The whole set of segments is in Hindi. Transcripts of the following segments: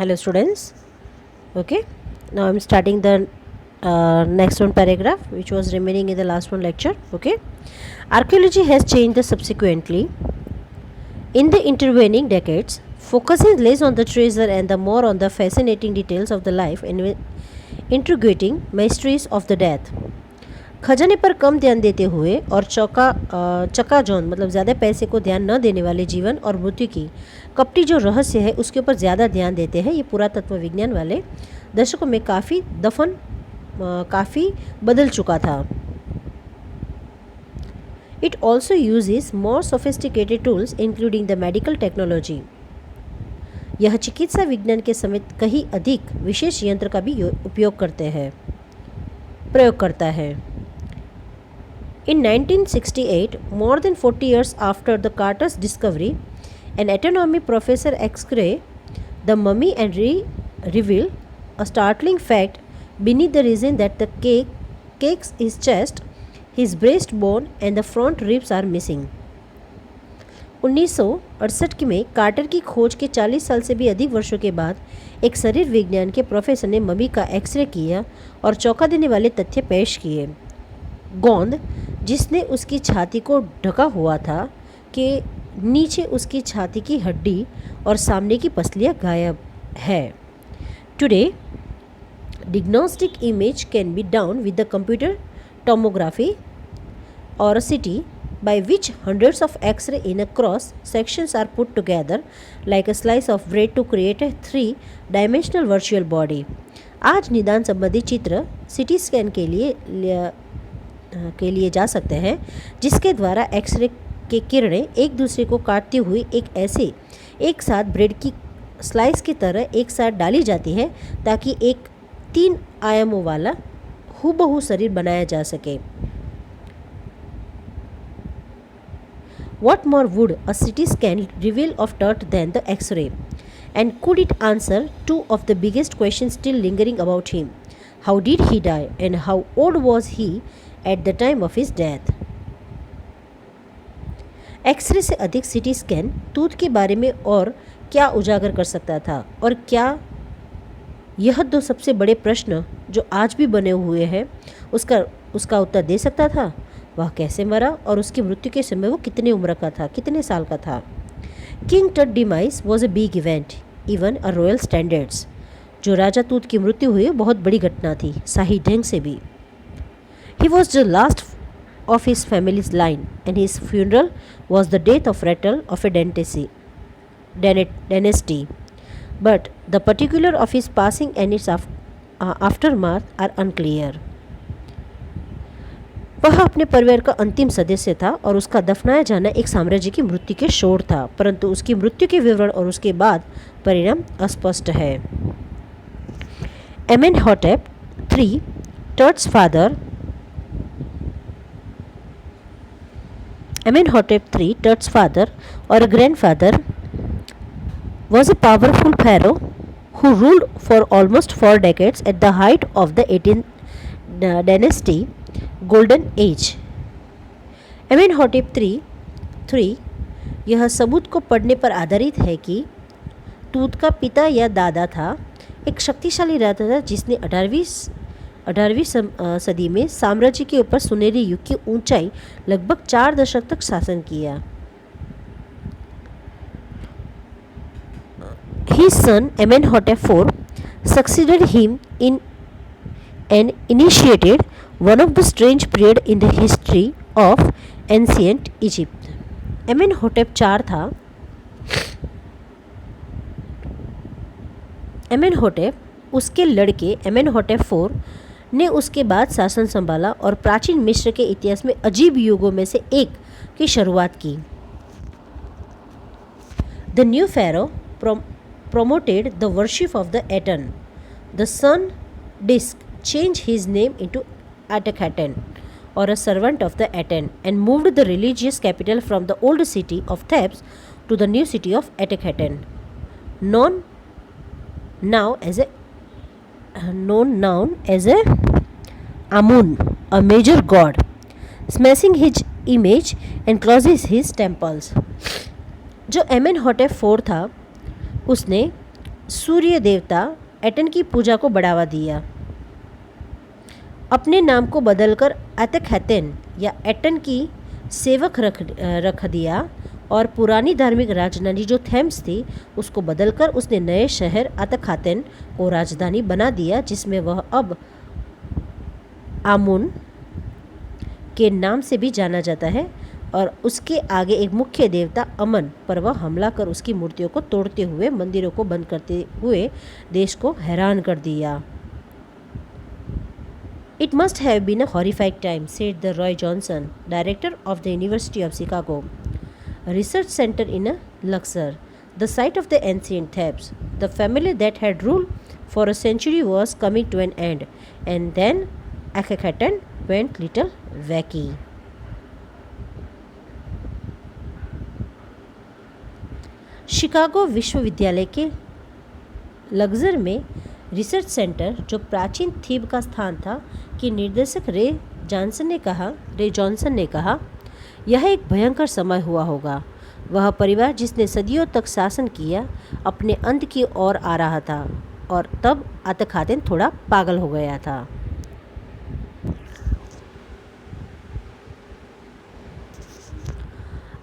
Hello students. Okay, now I'm starting the next one paragraph which was remaining in the last one lecture. Okay, archaeology has changed subsequently in the intervening decades, focusing less on the treasure and the more on the fascinating details of the life and intriguing mysteries of the death. खजाने पर कम ध्यान देते हुए और चकाचौंध मतलब ज़्यादा पैसे को ध्यान न देने वाले जीवन और मृत्यु की कपटी जो रहस्य है उसके ऊपर ज़्यादा ध्यान देते हैं। ये पुरातत्व विज्ञान वाले दशकों में काफ़ी बदल चुका था। It also uses more sophisticated tools including the medical technology. यह चिकित्सा विज्ञान के समेत कहीं अधिक विशेष यंत्र का भी प्रयोग करता है। In 1968, more than 40 years after the Carter's discovery, an anatomy professor X-ray the mummy and revealed a startling fact beneath the reason that the cake's his chest, his breastbone and the front ribs are missing. 1968 में कार्टर की खोज के 40 साल से भी अधिक वर्षों के बाद एक शरीर विज्ञान के प्रोफेसर ने मम्मी का एक्सरे किया और चौंका देने वाले तथ्य पेश किए। गोंद जिसने उसकी छाती को ढका हुआ था कि नीचे उसकी छाती की हड्डी और सामने की पसलियाँ गायब है। Today diagnostic image can be done with the computer tomography or a CT by which hundreds of X-ray in a cross sections are put together like a slice of bread to create a 3-dimensional virtual body. आज निदान संबंधी चित्र CT स्कैन के लिए जा सकते हैं जिसके द्वारा एक्सरे के किरणें एक दूसरे को काटती हुई एक साथ ब्रेड की स्लाइस की तरह एक साथ डाली जाती है ताकि एक 3 आयामों वाला हूबहू शरीर बनाया जा सके। What more would a CT scan reveal of dirt than the X-ray? And could it answer two of the biggest questions still lingering about him? How did he die and how old was he at the time of his death? X-ray से अधिक सीटी स्कैन टूथ के बारे में और क्या उजागर कर सकता था और क्या यह दो सबसे बड़े प्रश्न जो आज भी बने हुए हैं उसका उत्तर दे सकता था। वह कैसे मरा और उसकी मृत्यु के समय वो कितने उम्र का था, कितने साल का था। किंग टट demise was a big event even a royal standards. जो राजा तूत की मृत्यु हुई बहुत बड़ी घटना थी, शाही ढंग से भी। He was the last of his family's line, and his funeral was the death of rattle of a dynasty. But the particular of his passing and its aftermath are unclear. वह अपने परिवार का अंतिम सदस्य था और उसका दफनाया जाना एक साम्राज्य की मृत्यु के शोर था, परंतु उसकी मृत्यु के विवरण और उसके बाद परिणाम अस्पष्ट है। Amenhotep III, Tut's father, or grandfather, was a powerful pharaoh who ruled for almost 4 decades at the height of the 18th dynasty golden age. Amenhotep III यह सबूत को पढ़ने पर आधारित है कि तूत का पिता या दादा था, एक शक्तिशाली राजा था जिसने 18वीं सदी में साम्राज्य के ऊपर सुनहरी युग की ऊंचाई लगभग 4 दशक तक शासन किया। His son Amenhotep IV succeeded him in and initiated one of the strange period in the history of ancient Egypt. Amenhotep IV था। Amenhotep उसके लड़के Amenhotep IV ने उसके बाद शासन संभाला और प्राचीन मिस्र के इतिहास में अजीब युगों में से एक की शुरुआत की। The new pharaoh promoted the worship of the Aten. The sun disk changed his name into Atakhaten, or a servant of the Aten, and moved the religious capital from the old city of Thebes to the new city of Atakhaten, known now as a Amun, a major god, smashing his image and closes his temples. जो Amenhotep IV था उसने सूर्य देवता एटन की पूजा को बढ़ावा दिया। अपने नाम को बदलकर एतकहतेन या एटन की सेवक रख दिया और पुरानी धार्मिक राजधानी जो थेम्स थी उसको बदलकर उसने नए शहर एतकहातेन को राजधानी बना दिया, जिसमें वह अब आमुन के नाम से भी जाना जाता है। और उसके आगे एक मुख्य देवता अमन पर वह हमला कर उसकी मूर्तियों को तोड़ते हुए, मंदिरों को बंद करते हुए देश को हैरान कर दिया। It must have been a horrific time, said the Roy Johnson, director of the University of Chicago Research Center in Luxor, the site of the ancient Thebes. The family that had ruled for a century was coming to an end, and then Akhenaten went little wacky. Chicago विश्वविद्यालय के लग्जर में रिसर्च सेंटर, जो प्राचीन थीब का स्थान था, कि निर्देशक रे जॉनसन ने कहा, यह एक भयंकर समय हुआ होगा। वह परिवार जिसने सदियों तक शासन किया अपने अंत की ओर आ रहा था, और तब एतकहातेन थोड़ा पागल हो गया था।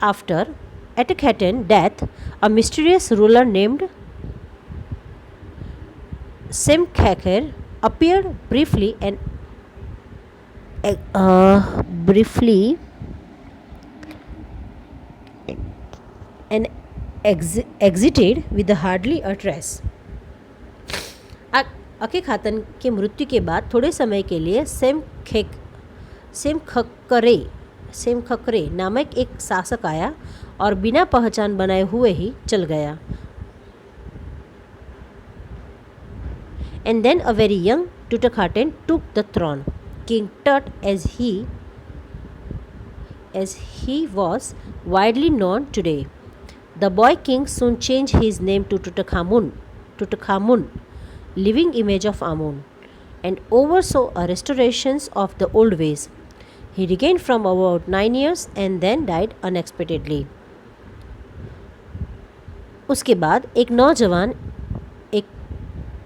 After Etekhaten's death, a mysterious ruler named Semkheker appeared briefly and exited with hardly a trace. अकेखातन के मृत्यु के बाद थोड़े समय के लिए सेमखकरे नामक एक शासक आया और बिना पहचान बनाए हुए ही चल गया। And then a very young Tutankhaten took the throne. King Tut, as he was widely known today. The boy king soon changed his name to Tutankhamun, living image of Amun, and oversaw a restoration of the old ways. He regained from about 9 years and then died unexpectedly. उसके बाद एक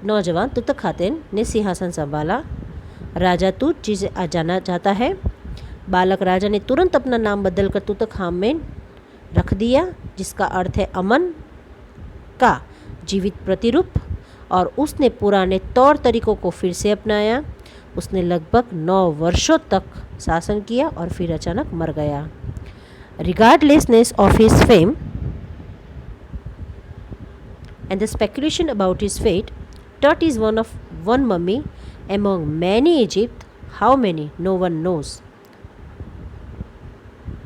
नौजवान तुतखातेन ने सिंहासन संभाला। राजा तूत जिसे जाना जाता है, बालक राजा ने तुरंत अपना नाम बदलकर तुतखामेन रख दिया, जिसका अर्थ है अमन का जीवित प्रतिरूप, और उसने पुराने तौर तरीकों को फिर से अपनाया। उसने लगभग 9 वर्षों तक शासन किया और फिर अचानक मर गया। Regardlessness of his fame and the speculation about his fate, Tut is one mummy among many Egypt. How many? No one knows.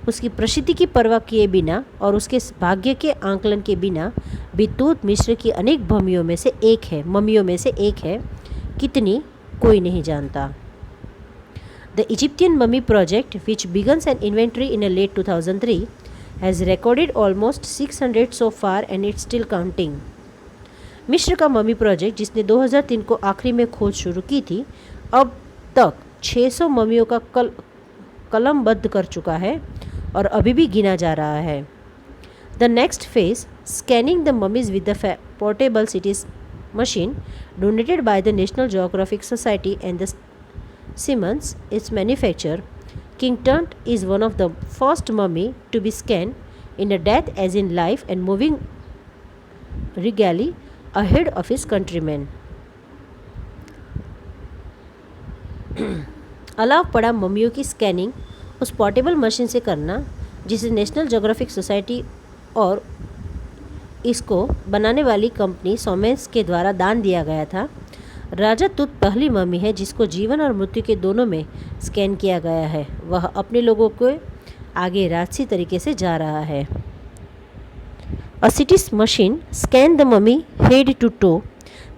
उसकी प्रसिद्धि की परवाह किए बिना और उसके भाग्य के आंकलन के बिना भी तूत मिस्र की अनेक मम्मियों में से एक है। कितनी कोई नहीं जानता। The Egyptian Mummy Project, which began an inventory in late 2003, has recorded almost 600 so far and it's still counting. मिस्र का मम्मी प्रोजेक्ट, जिसने 2003 को आखिरी में खोज शुरू की थी, अब तक 600 मम्मियों का कलमबद्ध कर चुका है और अभी भी गिना जा रहा है। The next phase, scanning the mummies with the portable CT machine donated by the National Geographic Society and the Siemens, its manufacturer. King Tut is one of the first mummy to be scanned in a death as in life and moving regally ahead of his countrymen. अलाव पड़ा मम्मियों की स्कैनिंग उस पोर्टेबल मशीन से करना जिसे नेशनल ज्योग्राफिक सोसाइटी और इसको बनाने वाली कंपनी सोमेंस के द्वारा दान दिया गया था। राजा तुत पहली मम्मी है जिसको जीवन और मृत्यु के दोनों में स्कैन किया गया है। वह अपने लोगों को आगे राजसी तरीके से जा रहा है। A CT machine scanned the mummy head to toe,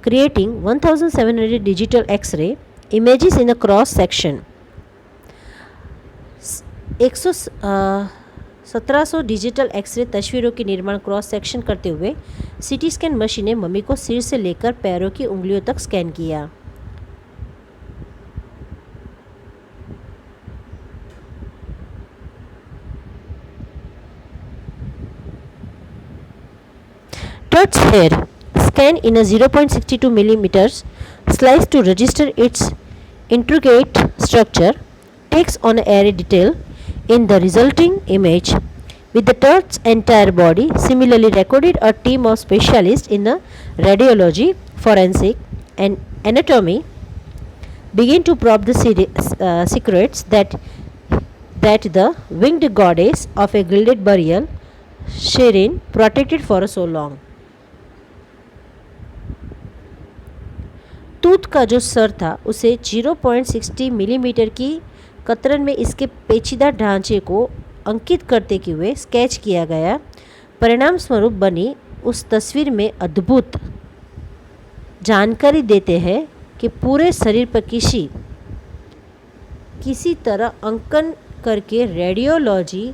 creating 1700 digital X-ray images in a cross section. 1700 digital x-ray तस्वीरों के निर्माण क्रॉस सेक्शन करते हुए सीटी स्कैन मशीन ने मम्मी को सिर से लेकर पैरों की उंगलियों तक स्कैन किया। Tut's hair scan in a 0.62 millimeters slice to register its intricate structure, takes on airy detail in the resulting image. With the turt's entire body, similarly recorded a team of specialists in the radiology, forensic, and anatomy begin to probe the secrets that the winged goddess of a gilded burial, Shirin, protected for so long. तूत का जो सर था उसे 0.60 मिलीमीटर की कतरन में इसके पेचीदा ढांचे को अंकित करते हुए स्केच किया गया। परिणाम स्वरूप बनी उस तस्वीर में अद्भुत जानकारी देते हैं कि पूरे शरीर पर किसी तरह अंकन करके रेडियोलॉजी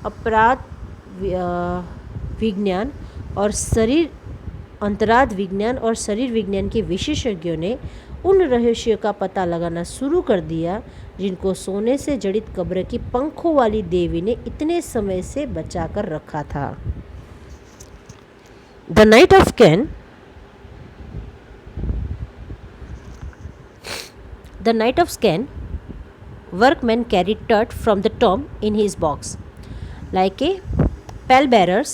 अपराध विज्ञान और अंतराद विज्ञान और शरीर विज्ञान के विशेषज्ञों ने उन रहस्यों का पता लगाना शुरू कर दिया जिनको सोने से जड़ित कब्र की पंखों वाली देवी ने इतने समय से बचा कर रखा था। The night of can The night of scan, workmen carried Tut from the tomb in his box. Like a pallbearers,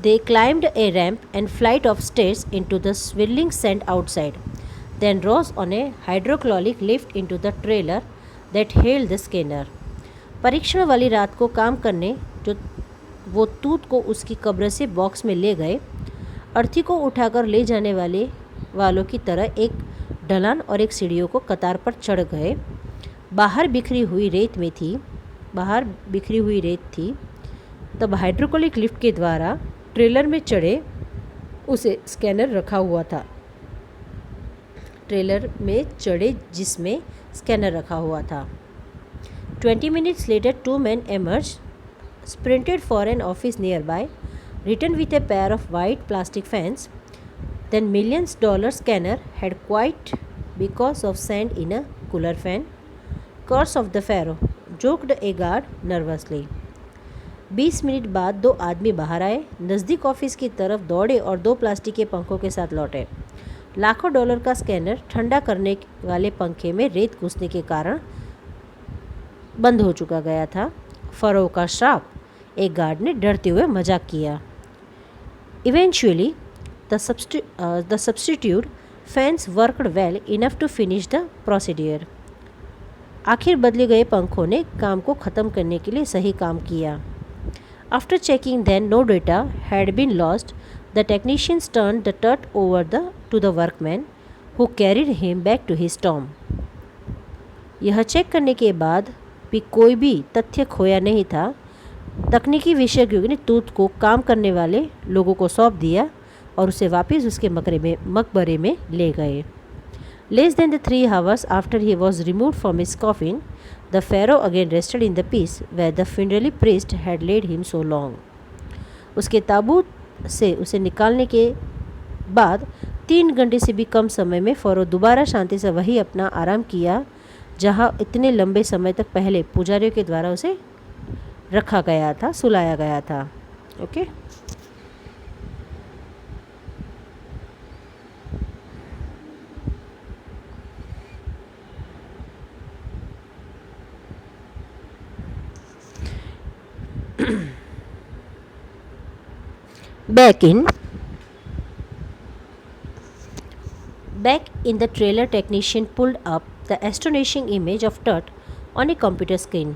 they climbed a ramp and flight of stairs into the swirling sand outside, then rose on a hydraulic lift into the trailer that held the scanner. परीक्षण वाली रात को काम करने जो वो तूत को उसकी कब्र से बॉक्स में ले गए, अर्थी को उठाकर ले जाने वालों की तरह एक ढलान और एक सीढ़ियों को कतार पर चढ़ गए। बाहर बिखरी हुई रेत थी। तब हाइड्रोलिक लिफ्ट के द्वारा ट्रेलर में चढ़े उसे स्कैनर रखा हुआ था। जिसमें स्कैनर रखा हुआ था। 20 minutes later, two men emerged, sprinted for an office nearby, returned with a pair of white plastic fans. Then $1,000,000 scanner had quit because of sand in a cooler fan. Curse of the Pharaoh, joked a guard nervously. 20 minute बाद दो आदमी बाहर आए, नज़दीक ऑफिस की तरफ दौड़े और 2 प्लास्टिक के पंखों के साथ लौटे। लाखों डॉलर का स्कैनर ठंडा करने वाले पंखे में रेत घुसने के कारण बंद हो चुका गया था। फरो का श्राप, एक गार्ड ने डरते हुए मजाक किया। Eventually, the substitute fans worked well enough to finish the procedure. आखिर बदले गए पंखों ने काम को ख़त्म करने के लिए सही काम किया। After checking then no data had been lost, the technicians turned the Tut over to the workman, who carried him back to his tomb. यह चेक करने के बाद भी कोई भी तथ्य खोया नहीं था। तकनीकी विशेषज्ञों ने तूत को काम करने वाले लोगों को सौंप दिया और उसे वापस उसके मकबरे में ले गए। Less than 3 hours after he was removed from his coffin, the pharaoh again rested in the peace where the funerary priest had laid him so long. उसके ताबूत से उसे निकालने के बाद 3 घंटे से भी कम समय में फरो दोबारा शांति से वही अपना आराम किया जहाँ इतने लंबे समय तक पहले पुजारियों के द्वारा उसे रखा गया था, सुलाया गया था। Okay Back in the trailer, technician pulled up the astonishing image of Tut on a computer screen.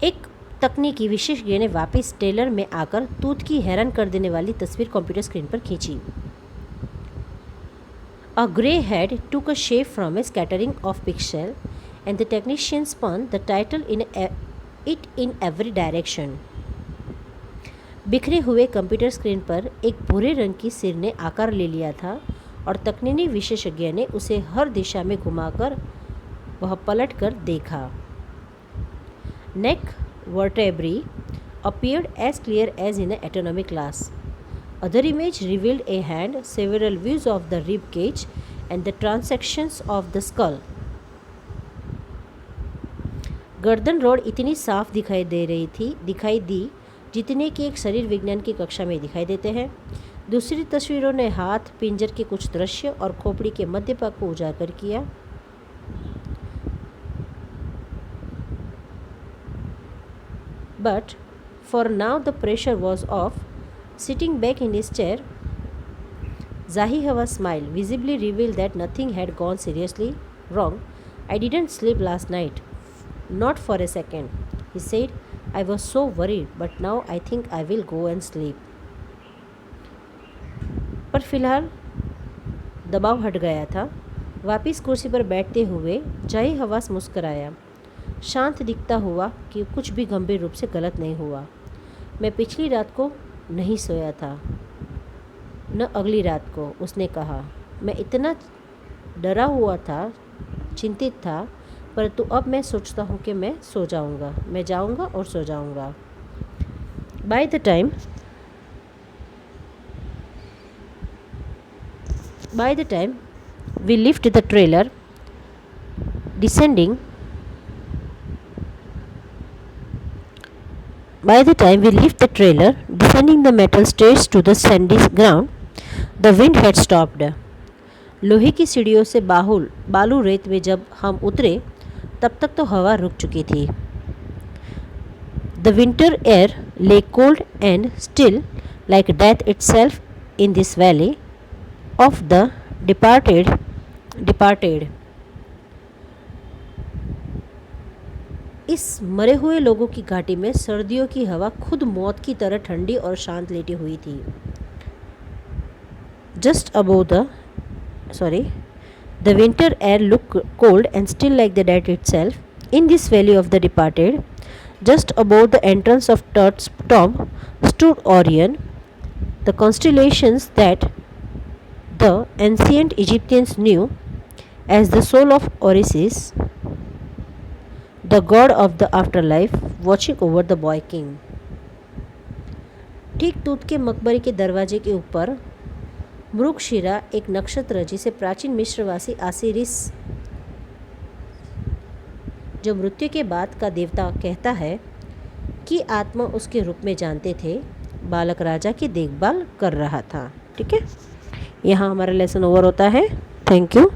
एक तकनीकी विशेषज्ञ ने वापस ट्रेलर में आकर तूत की हैरान कर देने वाली तस्वीर कंप्यूटर स्क्रीन पर खींची। A grey head took a shape from a scattering of pixels, and the technician spun the title in every direction. बिखरे हुए कंप्यूटर स्क्रीन पर एक भूरे रंग की सिर ने आकार ले लिया था और तकनीकी विशेषज्ञ ने उसे हर दिशा में घुमाकर वह पलट कर देखा। नेक वर्टेब्री appeared as clear as in an anatomy class. Other image revealed a hand, several views of the rib cage, and the transections of the skull. गर्दन रोड इतनी साफ दिखाई दी जितने कि एक शरीर विज्ञान की कक्षा में दिखाई देते हैं। दूसरी तस्वीरों ने हाथ, पिंजर के कुछ दृश्य और खोपड़ी के मध्य भाग को उजागर किया। But for now the pressure was off. Sitting back in his chair, Zahi Hawa's smile visibly revealed that nothing had gone seriously wrong. I didn't sleep last night. Not for a second. He said, I was so worried, but now I think I will go and sleep. पर फिलहाल दबाव हट गया था। वापिस कुर्सी पर बैठते हुए जाही हवास मुस्कराया, शांत दिखता हुआ कि कुछ भी गंभीर रूप से गलत नहीं हुआ। मैं पिछली रात को नहीं सोया था, न अगली रात को, उसने कहा। मैं इतना डरा हुआ था, चिंतित था, परंतु अब मैं सोचता हूँ कि मैं सो जाऊँगा, मैं जाऊँगा और सो जाऊँगा। By the time we left the trailer, descending the metal stairs to the sandy ground, the wind had stopped. लोहे की सीढ़ियों से बालू रेत में जब हम उतरे तब तक तो हवा रुक चुकी थी। The winter air lay cold and still like death itself in this valley of the departed. इस मरे हुए लोगों की घाटी में सर्दियों की हवा खुद मौत की तरह ठंडी और शांत लेटी हुई थी। The winter air looked cold and still like the death itself in this valley of the departed. Just above the entrance of Tut's tomb stood Orion, the constellations that the ancient Egyptians knew as the soul of Osiris, the god of the afterlife, watching over the boy king. ठीक तूत के मकबरे के दरवाजे के ऊपर मृगशिरा एक नक्षत्र जिसे प्राचीन मिस्रवासी आसिरिस, जो मृत्यु के बाद का देवता कहता है, कि आत्मा उसके रूप में जानते थे, बालक राजा की देखभाल कर रहा था। ठीक है, यहाँ हमारा लेसन ओवर होता है। Thank you.